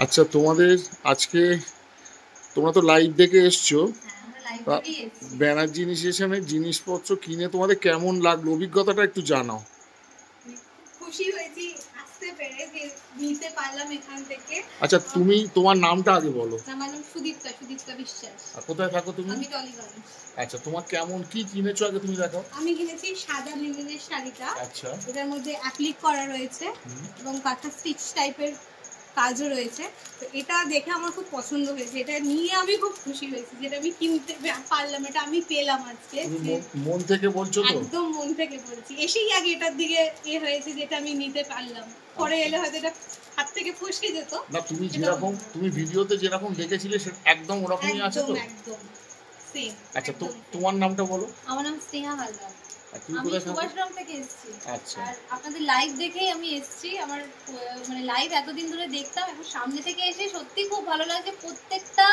আচ্ছা, তোমাদের আজকে তোমরা তো লাইভ দেখে এসছো। আমরা লাইভ তা থেকেই এসেছি। ব্যানার্জি ইনিশিয়েশনের জিনিসপত্র কিনে তোমাদের কেমন লাগলো, অভিজ্ঞতাটা একটু জানাও। খুশি হয়েছি আসতে পেরে, যে নিতে পারলাম এখান থেকে। আচ্ছা, তুমি তোমার নামটা আগে বলো। আমার নাম সুদীপ্তা বিশ্বাস। আর কোথায় থাকো তুমি? আমি টলিগঞ্জ। আচ্ছা, তোমার কেমন কি কিনেছো আগে তুমি দেখাও। আমি কিনেছি সাদা লিনেনের শাড়িটা। আচ্ছা, এটার মধ্যে অ্যাপ্লিক করা রয়েছে এবং কাঁথা স্টিচ টাইপের কাজও রয়েছে। তো এটা দেখে আমার খুব পছন্দ হয়েছে, এটা নিয়ে আমি খুব খুশি হয়েছি, যেটা আমি কিনতে পারলাম, এটা আমি পেলাম আজকে। মন থেকে বলছো তো? একদম মন থেকে বলছি, এসেই আগে এটার দিকে হয়েছে যেটা আমি নিতে পারলাম। পরে এলে হয়তো এটা হাত থেকে ফসকে যেত না। তুমি যেরকম তুমি ভিডিওতে যেরকম দেখেছিলে সেটা একদম ওরকমই আছে তো? একদম সেম। আচ্ছা, তো তোমার নামটা বলো। আমার নাম স্নেহা হালদার। আমি সুভাষগ্রাম থেকে এসেছি। আচ্ছা, আর আপনাদের লাইভ দেখেই আমি এসেছি। আমার মানে লাইভ এতদিন ধরে দেখতাম, এখন সামনে থেকে এসে সত্যি খুব ভালো লাগছে। প্রত্যেকটা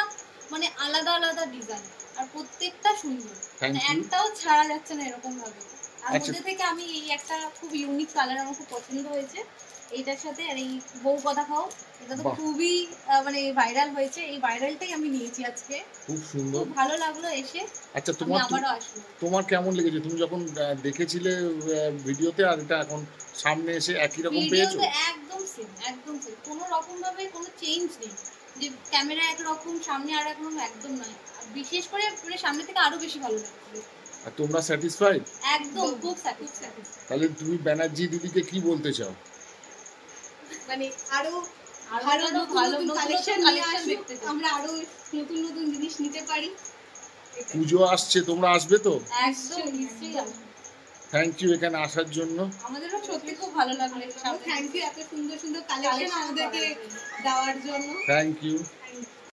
মানে আলাদা আলাদা ডিজাইন, আর প্রত্যেকটা সুন্দর, মানে একটাও ছাড়া যাচ্ছে না এরকম ভাবে। আর মধ্যে থেকে আমি এই একটা খুব ইউনিক কালার আমার খুব পছন্দ হয়েছে এইটার সাথে। আর এই বউ কথা খাও, এটা তো খুবই মানে ভাইরাল হয়েছে, এই ভাইরালটাই আমি নিয়েছি আজকে। খুব সুন্দর, খুব ভালো লাগলো এসে। আচ্ছা, তোমার কেমন লেগেছে তুমি যখন দেখেছিলে ভিডিওতে, আর এটা এখন সামনে এসে একই রকম পেয়েছো? একদম সেম, একদম সেম, কোনো রকম ভাবে কোনো চেঞ্জ নেই। যে ক্যামেরা একরকম, সামনে আর একরকম, একদম নয়। বিশেষ করে মানে সামনে থেকে আরো বেশি ভালো লাগছে। আর তোমরা স্যাটিসফাইড? একদম খুব স্যাটিসফাইড। তাহলে তুমি ব্যানার্জি দিদিকে কি বলতে চাও? মানে আরো ভালো ভালো কালেকশন দেখতে চাই, আমরা আরো নতুন নতুন জিনিস নিতে পারি। পুজো আসছে, তোমরা আসবে তো? একদম নিশ্চয়ই আসবে। থ্যাংক ইউ এখানে আসার জন্য। আমাদেরও সত্যি খুব ভালো লাগলো। থ্যাংক ইউ এত সুন্দর সুন্দর কালেকশন আমাদেরকে দেওয়ার জন্য। Thank you.